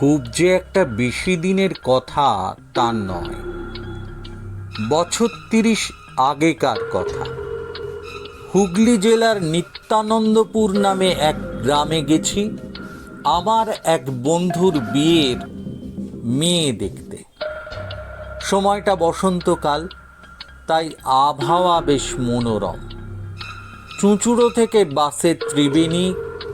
খুব যে একটা বেশি দিনের কথা তা নয়, বছর ৩০ আগেকার কথা। হুগলি জেলার নিত্যানন্দপুর নামে এক গ্রামে গেছি আমার এক বন্ধুর বিয়ের মেয়ে দেখতে। সময়টা বসন্তকাল, তাই আবহাওয়া বেশ মনোরম। চুঁচুড়ো থেকে বাসে ত্রিবেণী,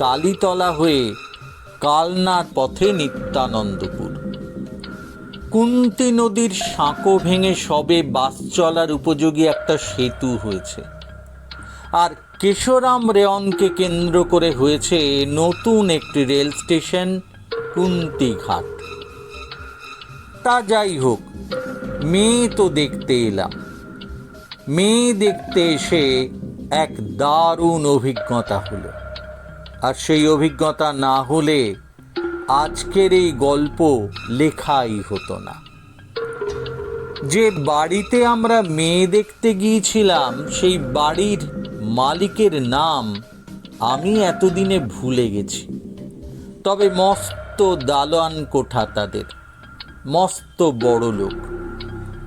কালীতলা হয়ে কালনার পথে নিত্যানন্দপুর। কুন্তী নদীর সাঁকো ভেঙে সবে বাস চলার উপযোগী একটা সেতু হয়েছে, আর কেশরাম রেওয়ানকে কেন্দ্র করে হয়েছে নতুন একটি রেল স্টেশন, কুন্তিঘাট। তা যাই হোক, মেয়ে তো দেখতে এলাম। মেয়ে দেখতে এসে এক দারুণ অভিজ্ঞতা হলো, আর সেই অভিজ্ঞতা না হলে আজকের এই গল্প লেখাই হতো না। যে বাড়িতে আমরা মেয়ে দেখতে গিয়েছিলাম সেই বাড়ির মালিকের নাম আমি এতদিনে ভুলে গেছি, তবে মস্ত দালান কোঠা তাদের, মস্ত বড় লোক,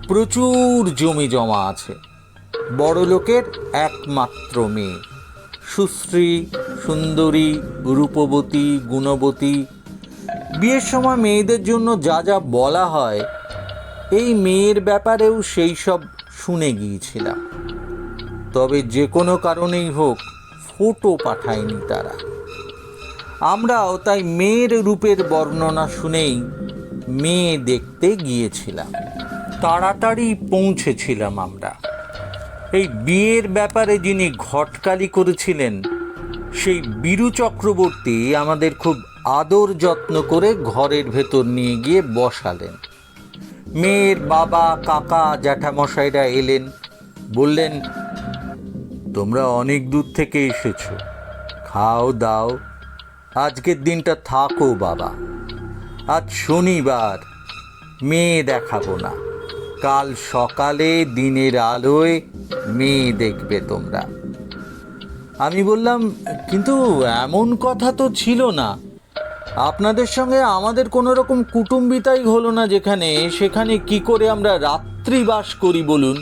প্রচুর জমি জমা আছে। বড় লোকের একমাত্র মেয়ে, সুশ্রী, সুন্দরী, রূপবতী, গুণবতী। বিয়ের সময় মেয়েদের জন্য যা যা বলা হয়, এই মেয়ের ব্যাপারেও সেই সব শুনে গিয়েছিলাম। তবে যে কোনো কারণেই হোক ফটো পাঠায়নি তারা। আমরাও তাই মেয়ের রূপের বর্ণনা শুনেই মেয়ে দেখতে গিয়েছিলাম। তাড়াতাড়ি পৌঁছেছিলাম আমরা। এই বিয়ের ব্যাপারে যিনি ঘটকালি করেছিলেন সেই বীরু চক্রবর্তী আমাদের খুব আদর যত্ন করে ঘরের ভেতর নিয়ে গিয়ে বসালেন। মেয়ের বাবা, কাকা, জ্যাঠামশাইরা এলেন, বললেন, তোমরা অনেক দূর থেকে এসেছো, খাও দাও, আজকের দিনটা থাকো বাবা। আজ শনিবার, মেয়ে দেখাবো না, কাল সকালে দিনের আলোয় মেয়ে দেখবে তোমরা। আমি বললাম, কিন্তু এমন কথা তো ছিল না, আপনাদের সঙ্গে আমাদের কোনো রকম কুটুম্বিতাই হলো না, সেখানে কি করে আমরা রাত্রি বাস করি বলুন।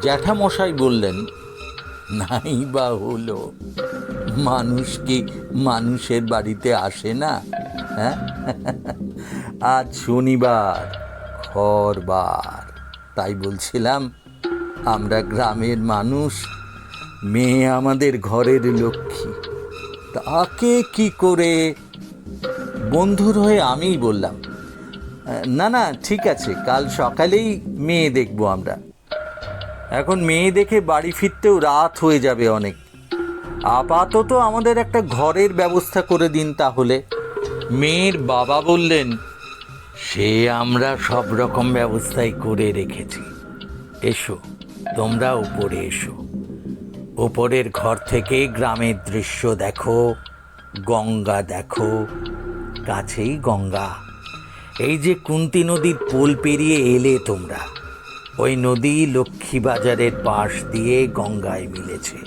জ্যাঠামশাই বললেন, নাই বা হলো, মানুষ কি মানুষের বাড়িতে আসে না? হ্যাঁ, আজ শনিবার, ঘরবার, তাই বলছিলাম আমরা গ্রামের মানুষ, মেয়ে আমাদের ঘরের লক্ষ্মী, তাকে কি করে। বন্ধুর হয়ে আমিই বললাম, না না ঠিক আছে, কাল সকালেই মেয়ে দেখবো আমরা। এখন মেয়ে দেখে বাড়ি ফিরতেও রাত হয়ে যাবে অনেক, আপাতত আমাদের একটা ঘরের ব্যবস্থা করে দিন তাহলে। মেয়ের বাবা বললেন, সে আমরা সব রকম ব্যবস্থাই করে রেখেছি, এসো তোমরা উপরে এসো। উপরের ঘর থেকে গ্রামের দৃশ্য দেখো, গঙ্গা দেখো, কাছেই গঙ্গা। এই যে কুন্তী নদীর পোল পেরিয়ে এলে তোমরা, ওই নদী লক্ষ্মীবাজারের পাশ দিয়ে গঙ্গায় মিলেছে।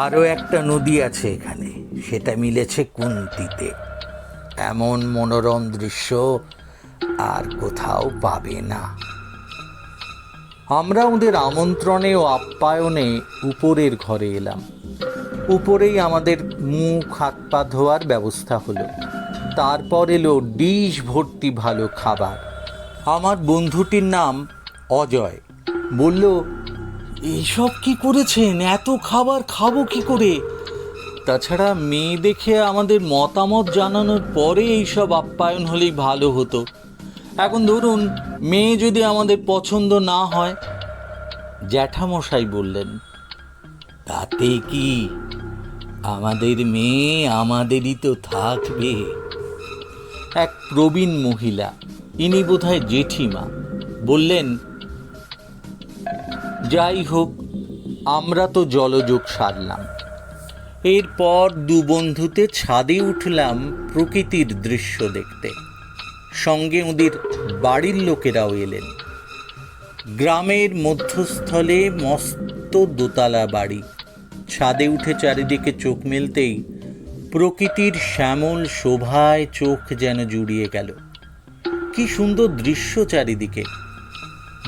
আরও একটা নদী আছে এখানে, সেটা মিলেছে কুন্তীতে। এমন মনোরম দৃশ্য আর কোথাও পাবে না। আমরা ওদের আমন্ত্রণে ও আপ্যায়নে উপরের ঘরে এলাম। উপরেই আমাদের মুখ হাত পা ধোয়ার ব্যবস্থা হলো। তারপর এলো ডিশ ভর্তি ভালো খাবার। আমার বন্ধুটির নাম অজয়। বলল, এইসব কি করেছেন, এত খাবার খাবো কি করে? তাছাড়া মেয়ে দেখে আমাদের মতামত জানানোর পরে এইসব আপ্যায়ন হলেই ভালো হতো। এখন ধরুন মেয়ে যদি আমাদের পছন্দ না হয়। জ্যাঠামশাই বললেন, তাতে কি, আমাদের মেয়ে আমাদেরই তো থাকবে। এক প্রবীণ মহিলা, ইনি বোধহয় জেঠিমা, বললেন, যাই হোক, আমরা তো জলযোগ সারলাম। এরপর দু বন্ধুতে ছাদে উঠলাম প্রকৃতির দৃশ্য দেখতে। সঙ্গে ওদের বাড়ির লোকেরাও এলেন। গ্রামের মধ্যস্থলে মস্ত দোতলা বাড়ি। ছাদে উঠে চারিদিকে চোখ মেলতেই প্রকৃতির শ্যামল শোভায় চোখ যেন জুড়িয়ে গেল। কি সুন্দর দৃশ্য চারিদিকে।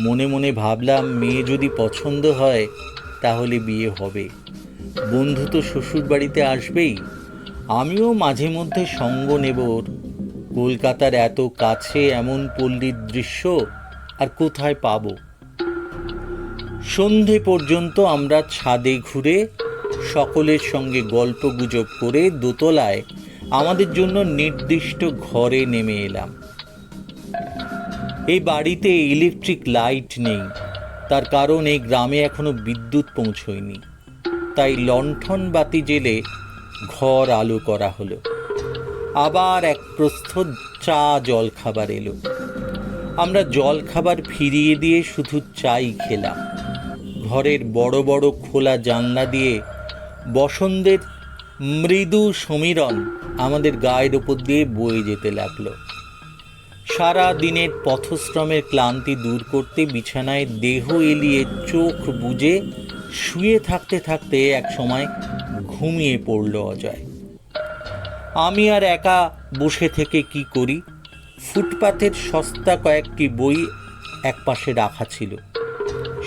মনে মনে ভাবলাম, মেয়ে যদি পছন্দ হয় তাহলে বিয়ে হবে। বন্ধু তো শ্বশুর বাড়িতে আসবেই, আমিও মাঝে মধ্যে সঙ্গ নেব ওর। কলকাতার এত কাছে এমন পল্লীর দৃশ্য আর কোথায় পাবো? সন্ধে পর্যন্ত আমরা ছাদে ঘুরে সকলের সঙ্গে গল্পগুজব করে দোতলায় আমাদের জন্য নির্দিষ্ট ঘরে নেমে এলাম। এই বাড়িতে ইলেকট্রিক লাইট নেই, তার কারণ এই গ্রামে এখনো বিদ্যুৎ পৌঁছয়নি। তাই লণ্ঠন বাতি জেলে ঘর আলো করা হলো। আবার এক প্রস্থ চা জল খাবার এলো। আমরা জল খাবার ফিরিয়ে দিয়ে শুধু চাই খেলাম। ঘরের বড় বড় খোলা জানলা দিয়ে বসন্তের মৃদু সমীরণ আমাদের গায়ের ওপর দিয়ে বয়ে যেতে লাগলো। সারা দিনের পথশ্রমের ক্লান্তি দূর করতে বিছানায় দেহ এলিয়ে চোখ বুজে শুয়ে থাকতে থাকতে এক সময় ঘুমিয়ে পড়ল অজয়। আমি আর একা বসে থেকে কি করি? ফুটপাথের সস্তা কয়েকটি বই একপাশে রাখা ছিল,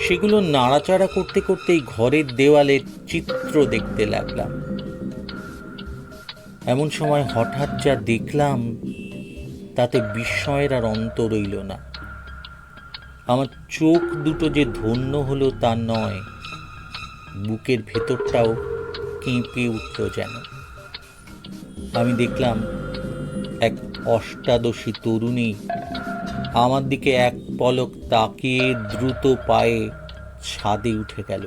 সেগুলো নাড়াচাড়া করতে করতেই ঘরের দেওয়ালের চিত্র দেখতে লাগলাম। এমন সময় হঠাৎ যা দেখলাম তাতে বিস্ময়ের আর অন্ত রইল না। আমার চোখ দুটো যে ধন্য হলো তা নয়, বুকের ভেতরটাও কেঁপে উঠল যেন। আমি দেখলাম এক অষ্টাদশী তরুণী আমার দিকে এক পলক তাকিয়ে দ্রুত পায়ে ছাদে উঠে গেল।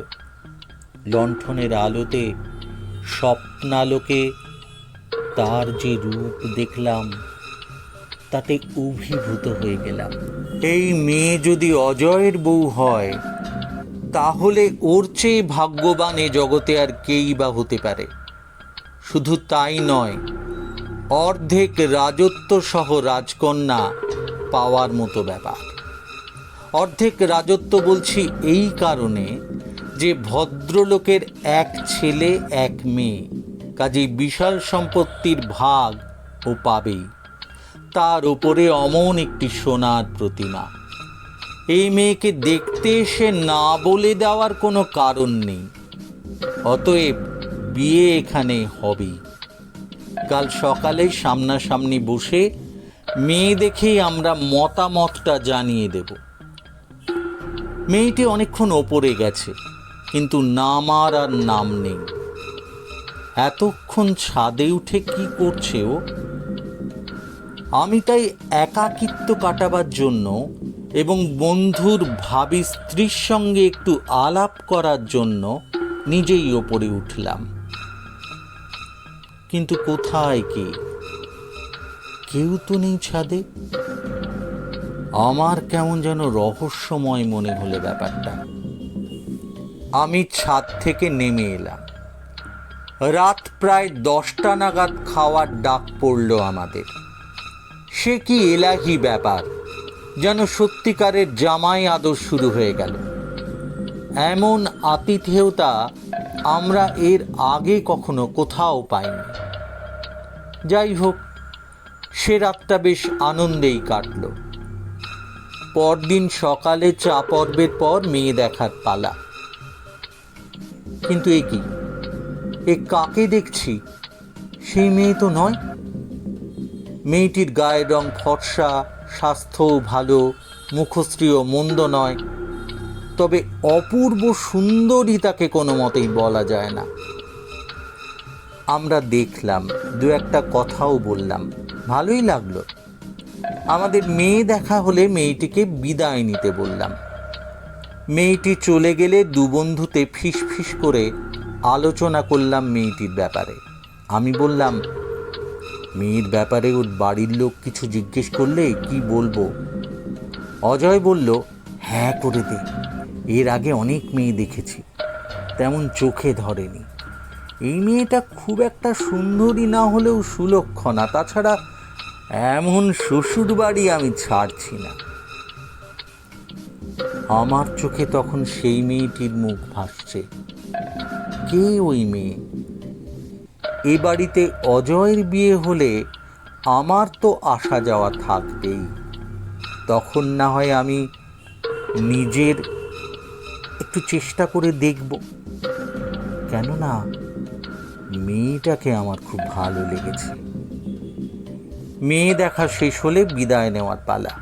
লণ্ঠনের আলোতে স্বপ্নালোকে তার যে রূপ দেখলাম তাতে অভিভূত হয়ে গেলাম। এই মেয়ে যদি অজয়ের বউ হয় তাহলে ওর চেয়ে ভাগ্যবান এ জগতে আর কেই বা হতে পারে। শুধু তাই নয়, অর্ধেক রাজত্ব সহ রাজকন্যা পাওয়ার মতো ব্যাপার। অর্ধেক রাজত্ব বলছি এই কারণে যে ভদ্রলোকের এক ছেলে এক মেয়ে, কাজেই বিশাল সম্পত্তির ভাগ ও পাবেই। তার উপরে অমন একটি সোনার প্রতিমা। এই মেয়েকে দেখতে এসে না বলে দেওয়ার কোনো কারণ নেই। অতএব বিয়ে এখানে হবেই। কাল সকালে সামনাসামনি বসে মেয়ে দেখেই আমরা মতামতটা জানিয়ে দেব। মেয়েটি অনেকক্ষণ ওপরে গেছে, কিন্তু নামার আর নাম নেই। এতক্ষণ ছাদে উঠে কি করছে ও? আমি তাই একাকিত্ব কাটাবার জন্য এবং বন্ধুর ভাবী স্ত্রীর সঙ্গে একটু আলাপ করার জন্য নিজেই ওপরে উঠলাম। কিন্তু কোথায় কে? কেউ তো নেই ছাদে। আমার কেমন যেন রহস্যময় মনে হলো ব্যাপারটা। আমি ছাদ থেকে নেমে এলাম। রাত প্রায় 10টা নাগাদ খাওয়ার ডাক পড়ল আমাদের। সে কি এলাহি ব্যাপার, যেন সত্যিকারের জামাই আদর শুরু হয়ে গেল। এমন আতিথেয়তা আমরা এর আগে কখনো কোথাও পাইনি। যাই হোক, সে রাতটা বেশ আনন্দেই কাটল। পরদিন সকালে চা পর্বের পর মেয়ে দেখার পালা। কিন্তু এ কি, এ কাকে দেখছি? সেই মেয়ে তো নয়। মেয়েটির গায়ের রং ফর্সা, স্বাস্থ্যও ভালো, মুখশ্রীও মন্দ নয়। তবে অপূর্ব সুন্দরী তাকে কোনো মতেই বলা যায় না। আমরা দেখলাম, দু একটা কথাও বললাম, ভালোই লাগলো। আমাদের মেয়ে দেখা হলে মেয়েটিকে বিদায় নিতে বললাম। মেয়েটি চলে গেলে দু বন্ধুতে ফিস ফিস করে আলোচনা করলাম মেয়েটির ব্যাপারে। আমি বললাম, মেয়ের ব্যাপারে ওর বাড়ির লোক কিছু জিজ্ঞেস করলে কি বলবো? অজয় বলল, হ্যাঁ করে দে, এর আগে অনেক মেয়ে দেখেছি, তেমন চোখে ধরেনি। এই মেয়েটা খুব একটা সুন্দরী না হলেও সুলক্ষণা, তাছাড়া এমন শ্বশুর বাড়ি আমি ছাড়ছি না। আমার চোখে তখন সেই মেয়েটির মুখ ভাসছে। কে ওই মেয়ে? এ বাড়িতে অজয়ের বিয়ে হলে আমার তো আসা যাওয়া থাকবেই। তখন না হয় আমি নিজের একটু চেষ্টা করে দেখব, কেননা মেয়েটাকে আমার খুব ভালো লেগেছে। মেয়ে দেখা শেষ হলে বিদায় নেওয়ার পালা।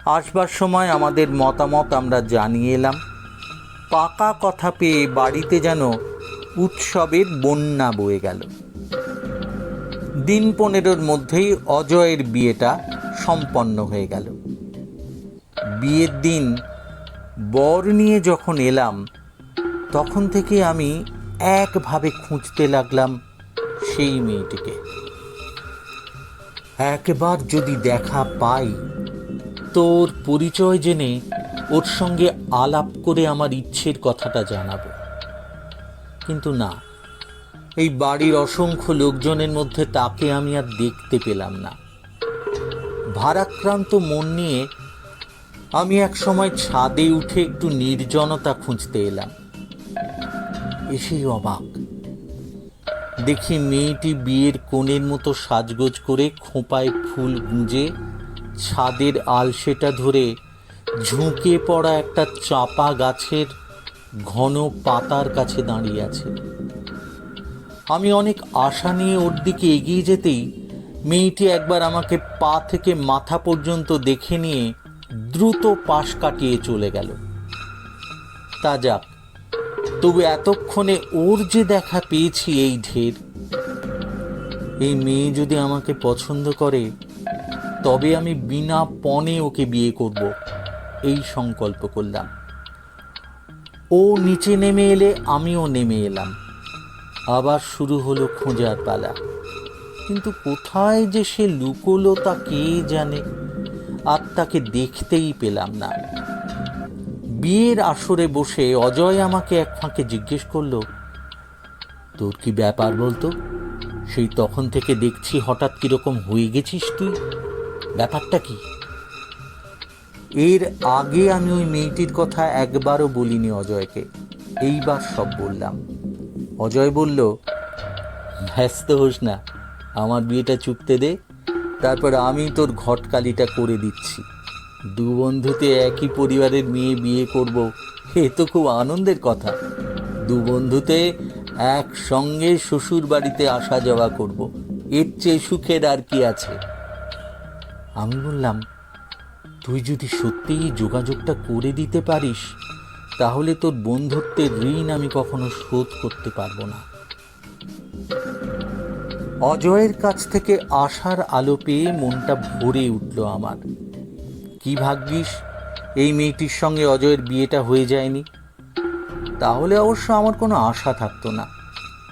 আসবার সময় আমাদের মতামত আমরা জানিয়ে এলাম। পাকা কথা পেয়ে বাড়িতে যেন উৎসবের বন্যা বয়ে গেল। দিন 15 মধ্যেই অজয়ের বিয়েটা সম্পন্ন হয়ে গেল। বিয়ের দিন বর নিয়ে যখন এলাম, তখন থেকে আমি একভাবে খুঁজতে লাগলাম সেই মেয়েটিকে। একবার যদি দেখা পাই, তোর পরিচয় জেনে ওর সঙ্গে আলাপ করে আমার ইচ্ছের কথাটা জানাবো। কিন্তু না, এই বাড়ির অসংখ্য লোকজনের মধ্যে তাকে আমি আর দেখতে পেলাম না। ভারাক্রান্ত মন নিয়ে আমি এক সময় ছাদে উঠে একটু নির্জনতা খুঁজতে এলাম। এসেই অবাক, দেখি মেয়েটি বিয়ের কোণের মতো সাজগোজ করে খোঁপায় ফুল গুঁজে ছাদের আলসেটা ধরে ঝুঁকে পড়া একটা চাপা গাছের ঘন পাতার কাছে দাঁড়িয়ে আছে। আমি অনেক আশা নিয়ে ওর দিকে এগিয়ে যেতেই মেয়েটি একবার আমাকে পা থেকে মাথা পর্যন্ত দেখে নিয়ে দ্রুত পাশ কাটিয়ে চলে গেল। তা যাক, তবু এতক্ষণে ওর যে দেখা পেয়েছি এই ঢের। এই মেয়ে যদি আমাকে পছন্দ করে, তবে আমি বিনা পণে ওকে বিয়ে করব, এই সংকল্প করলাম। ও নিচে নেমে এলে আমিও নেমে এলাম। আবার শুরু হলো খোঁজার পালা। কিন্তু কোথায় যে সে লুকোলো তা কে জানে, আর তাকে দেখতেই পেলাম না। বিয়ের আসরে বসে অজয় আমাকে এক ফাঁকে জিজ্ঞেস করলো, তোর কি ব্যাপার বলতো? সেই তখন থেকে দেখছি হঠাৎ কিরকম হয়ে গেছিস তুই, ব্যাপারটা কি? এর আগে আমি ওই মেয়েটির কথা একবারও বলিনি অজয়কে, এইবার সব বললাম। অজয় বলল, ব্যস্ত হোস না, আমার বিয়েটা চুকতে দে, তারপর আমি তোর ঘটকালিটা করে দিচ্ছি। দু বন্ধুতে একই পরিবারের মেয়ে বিয়ে করব, এ তো খুব আনন্দের কথা। দু বন্ধুতে একসঙ্গে শ্বশুর বাড়িতে আসা যাওয়া করব, এর চেয়ে সুখের আর কি আছে? আমি বললাম, তুই যদি সত্যিই যোগাযোগটা করে দিতে পারিস, তাহলে তোর বন্ধুত্বের ঋণ আমি কখনো শোধ করতে পারবো না। অজয়ের কাছ থেকে আশার আলো পেয়ে মনটা ভরে উঠল আমার। কি ভাগ্যিস এই মেয়েটির সঙ্গে অজয়ের বিয়েটা হয়ে যায়নি, তাহলে অবশ্য আমার কোনো আশা থাকতো না।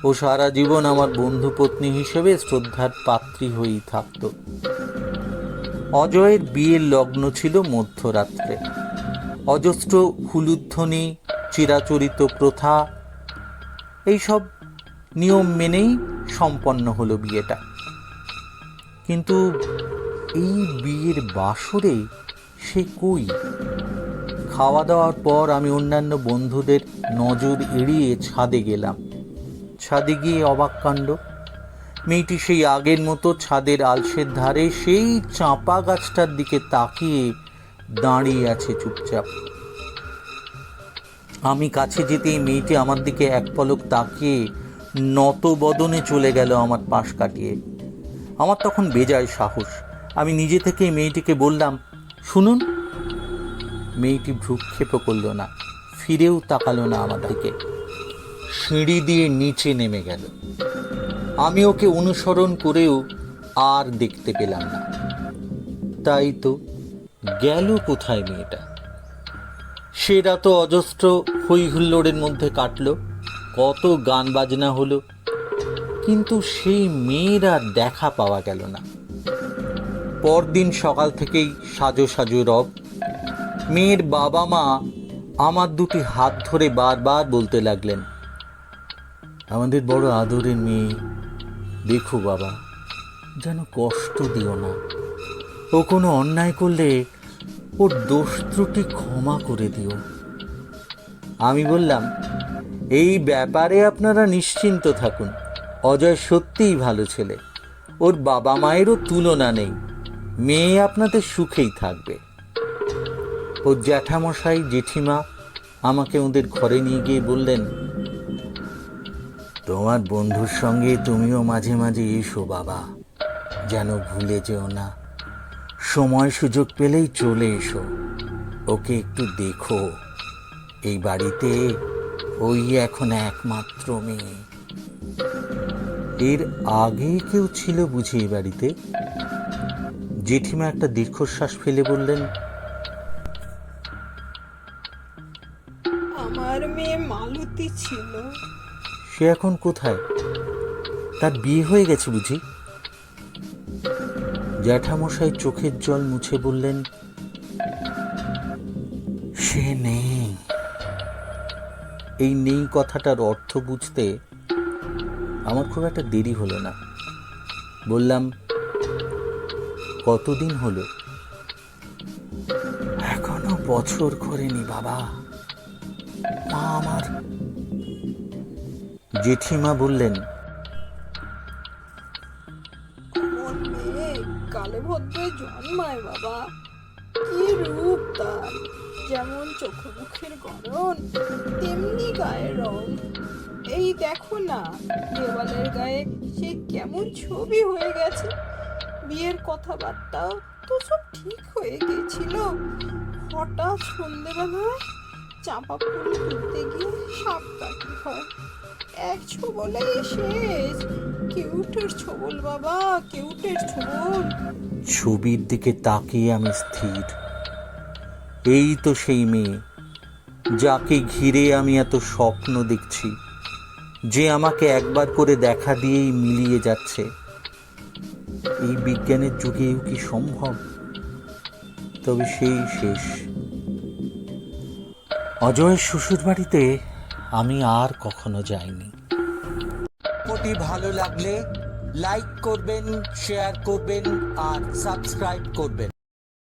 ও সারা জীবন আমার বন্ধু পত্নী হিসেবে শ্রদ্ধার পাত্রী হয়েই থাকতো। অজয়ের বিয়ের লগ্ন ছিল মধ্যরাত্রে। অজস্র হুলুধ্বনি, চিরাচরিত প্রথা, এইসব নিয়ম মেনেই সম্পন্ন হলো বিয়েটা। কিন্তু এই বিয়ের বাসরে সে কই? খাওয়া দাওয়ার পর আমি অন্যান্য বন্ধুদের নজর এড়িয়ে ছাদে গেলাম। ছাদে গিয়ে অবাক কাণ্ড, মেয়েটি সেই আগের মতো ছাদের আলসের ধারে সেই চাঁপা গাছটার দিকে তাকিয়ে দাঁড়িয়ে আছে চুপচাপ। আমি কাছে যেতেই মেয়েটি আমার দিকে এক পলক তাকিয়ে নত বদনে চলে গেল আমার পাশ কাটিয়ে। আমার তখন বেজায় সাহস। আমি নিজে থেকে মেয়েটিকে বললাম, শুনুন। মেয়েটি ভ্রুক্ষেপও করল না, ফিরেও তাকালো না আমার দিকে। সিঁড়ি দিয়ে নিচে নেমে গেল। আমি ওকে অনুসরণ করেও আর দেখতে পেলাম না। তাই তো, গেল কোথায় মেয়েটা? সে রাত অজস্র হই হুল্লোড়ের মধ্যে কাটল, কত গান বাজনা হলো, কিন্তু সেই মেয়ের আর দেখা পাওয়া গেল না। পরদিন সকাল থেকেই সাজো সাজো রব। মেয়ের বাবা মা আমার দুটি হাত ধরে বারবার বলতে লাগলেন, আমাদের বড় আদরের মেয়ে, দেখো বাবা, যেন কষ্ট দিও না। ও কোনো অন্যায় করলে ওর দোষ ত্রুটি ক্ষমা করে দিও। আমি বললাম, এই ব্যাপারে আপনারা নিশ্চিন্ত থাকুন, অজয় সত্যিই ভালো ছেলে, ওর বাবা মায়েরও তুলনা নেই। মেয়ে আপনাদের সুখেই থাকবে। ওর জ্যাঠামশাই জেঠিমা আমাকে ওদের ঘরে নিয়ে গিয়ে বললেন, তোমার বন্ধুর সঙ্গে তুমিও মাঝে মাঝে এসো বাবা, যেন ভুলে যেও না। সময় সুযোগ পেলেই চলে এসো, ওকে একটু দেখো। এই বাড়িতে ওই এখন একমাত্র মেয়ে। এর আগে কেউ ছিল বুঝি এই বাড়িতে? জেঠিমা একটা দীর্ঘশ্বাস ফেলে বললেন, আমার মেয়ে মালতী ছিল। সে এখন কোথায়? তার বিয়ে হয়ে গেছে বুঝি? জ্যাঠামশাই চোখের জল মুছে বললেন, সে নেই। এই নেই কথাটার অর্থ বুঝতে আমার খুব একটা দেরি হলো না। বললাম, কতদিন হলো? এখনো বছর করেনি বাবা, মা আমার। জেঠিমা বললেন, অমন মেয়ে কালে ভদ্রে জন্মায় বাবা। কি রূপ তার! যেমন চোখ মুখের গড়ন, তেমনি গায়ের রং। এই দেখো না, দেওয়ালের গায়ে সে কেমন ছবি হয়ে গেছে। বিয়ের কথাবার্তাও তো সব ঠিক হয়ে গেছিল। হঠাৎ সন্ধেবেলায় চাঁপা ফুল তুলতে গিয়ে সাপ কাটি হয়। এক ছোবলেই শেষ। কিউটের ছোবল বাবা, কিউটের ছোবল। ছবির দিকে তাকিয়ে আমি স্থির। এই তো সেই মেয়ে, যাকে ঘিরে আমি এত স্বপ্ন দেখছি, যে আমাকে একবার করে দেখা দিয়েই মিলিয়ে যাচ্ছে। এই বিজ্ঞানের যুগেও কি সম্ভব? তবে সেই শেষ। অজয়ের শ্বশুর বাড়িতে আমি আর কখনো যাইনি। ভিডিওটি ভালো লাগলে লাইক করবেন, শেয়ার করবেন আর সাবস্ক্রাইব করবেন।